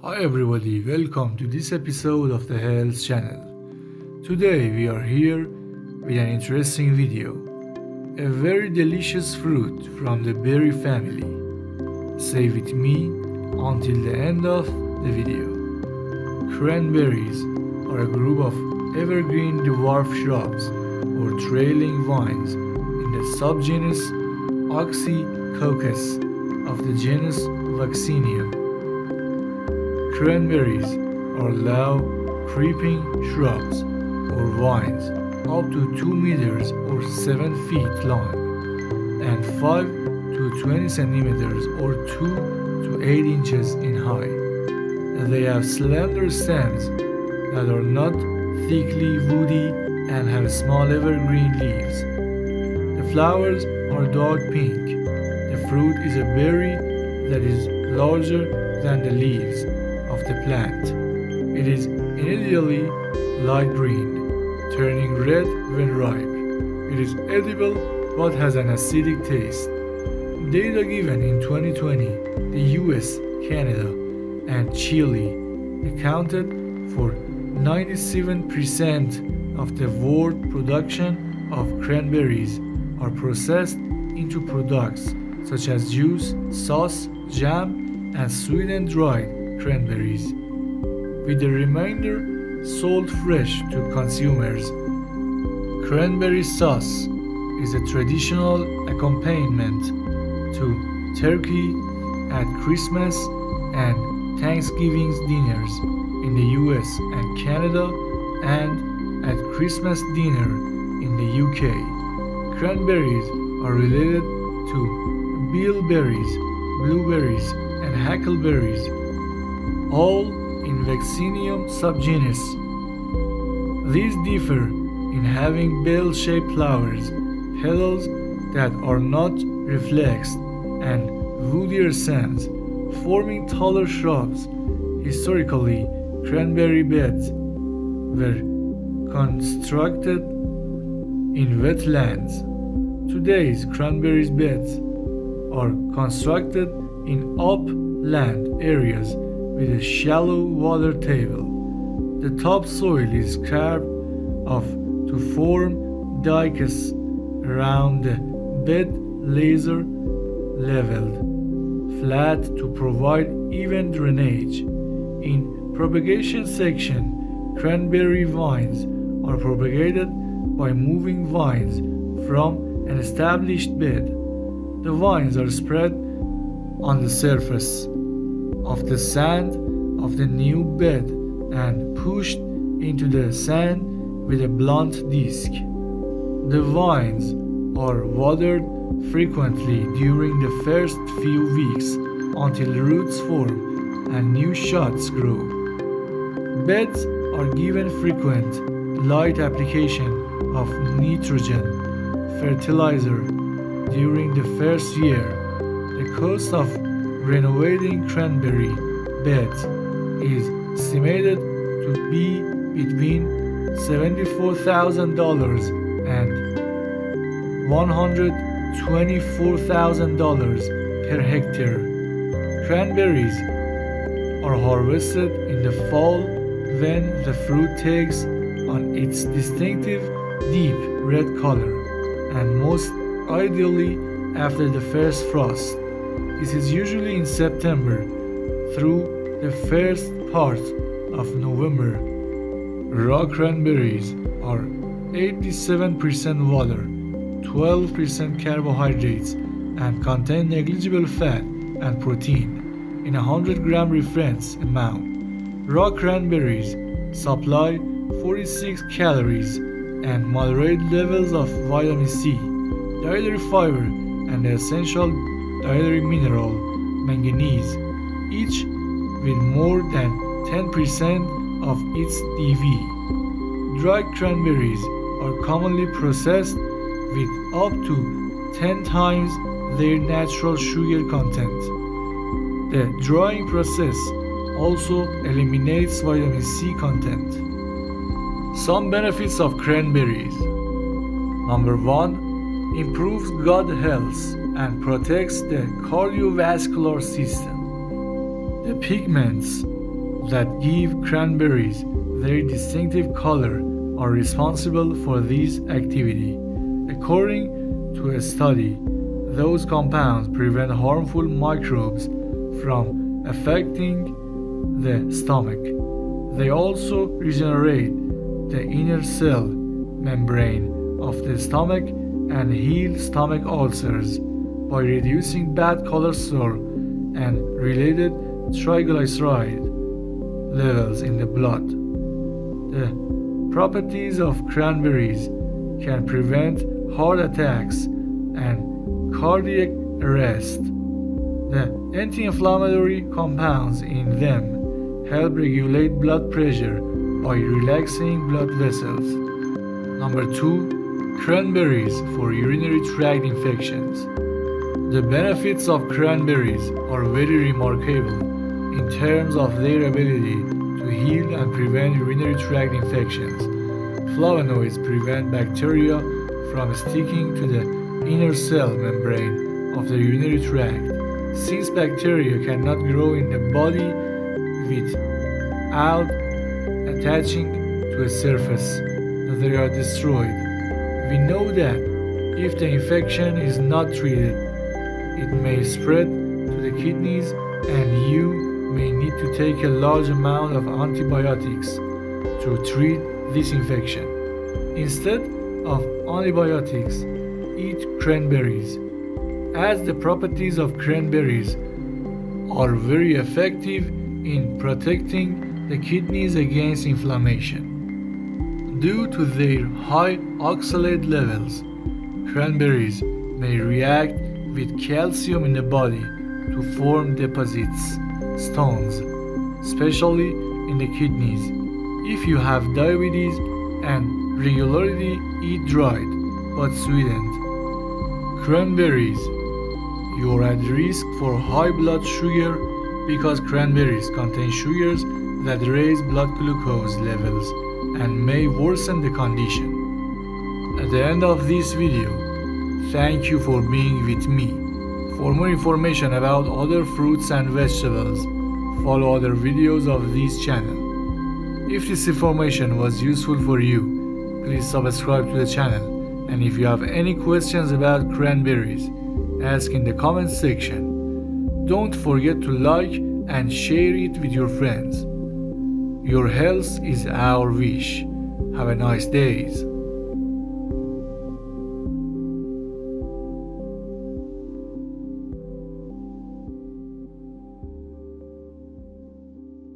Hi everybody, welcome to this episode of the Health Channel. Today we are here with an interesting video. A very delicious fruit from the berry family. Stay with me until the end of the video. Cranberries are a group of evergreen dwarf shrubs or trailing vines in the subgenus coccus of the genus vaccinium. Cranberries are low, creeping shrubs or vines up to 2 meters or 7 feet long and 5 to 20 centimeters or 2 to 8 inches in height. They have slender stems that are not thickly woody and have small evergreen leaves. The flowers are dark pink. The fruit is a berry that is larger than the leaves of the plant. It is initially light green, turning red when ripe. It is edible but has an acidic taste. Data given in 2020, the US, Canada, and Chile accounted for 97% of the world production of cranberries are processed into products such as juice, sauce, jam, and sweetened dried cranberries, with the remainder sold fresh to consumers. Cranberry sauce is a traditional accompaniment to turkey at Christmas and Thanksgiving dinners in the US and Canada and at Christmas dinner in the UK. Cranberries are related to bilberries, blueberries, and hackleberries, all in vaccinium subgenus. These differ in having bell-shaped flowers, petals that are not reflexed, and woodier stems, forming taller shrubs. Historically, cranberry beds were constructed in wetlands. Today's cranberry beds are constructed in upland areas with a shallow water table. The topsoil is carved off to form dikes around the bed, laser leveled flat to provide even drainage. In propagation section, cranberry vines are propagated by moving vines from an established bed. The vines are spread on the surface of the sand of the new bed and pushed into the sand with a blunt disc. The vines are watered frequently during the first few weeks until roots form and new shoots grow. Beds are given frequent light application of nitrogen fertilizer during the first year. The cost of renovating cranberry beds is estimated to be between $74,000 and $124,000 per hectare. Cranberries are harvested in the fall when the fruit takes on its distinctive deep red color, and most ideally after the first frost. This is usually in September through the first part of November. Raw cranberries are 87% water, 12% carbohydrates, and contain negligible fat and protein in a 100-gram reference amount. Raw cranberries supply 46 calories and moderate levels of vitamin C, dietary fiber, and the essential dietary mineral manganese, each with more than 10% of its DV. Dried cranberries are commonly processed with up to 10 times their natural sugar content. The drying process also eliminates vitamin C content. Some benefits of cranberries. Number 1. Improves gut health and protects the cardiovascular system. The pigments that give cranberries their distinctive color are responsible for this activity. According to a study, those compounds prevent harmful microbes from affecting the stomach. They also regenerate the inner cell membrane of the stomach and heal stomach ulcers by reducing bad cholesterol and related triglyceride levels in the blood. The properties of cranberries can prevent heart attacks and cardiac arrest. The anti-inflammatory compounds in them help regulate blood pressure by relaxing blood vessels. Number 2. Cranberries for urinary tract infections. The benefits of cranberries are very remarkable in terms of their ability to heal and prevent urinary tract infections. Flavonoids prevent bacteria from sticking to the inner cell membrane of the urinary tract. Since bacteria cannot grow in the body without attaching to a surface, they are destroyed. We know that if the infection is not treated, it may spread to the kidneys and you may need to take a large amount of antibiotics to treat this infection. Instead of antibiotics, eat cranberries, as the properties of cranberries are very effective in protecting the kidneys against inflammation. Due to their high oxalate levels, cranberries may react with calcium in the body to form deposits, stones, especially in the kidneys. If you have diabetes and regularly eat dried but sweetened cranberries, you are at risk for high blood sugar because cranberries contain sugars that raise blood glucose levels and may worsen the condition. At the end of this video, thank you for being with me. For more information about other fruits and vegetables, follow other videos of this channel. If this information was useful for you, please subscribe to the channel, and if you have any questions about cranberries, ask in the comment section. Don't forget to like and share it with your friends. Your health is our wish. Have a nice day.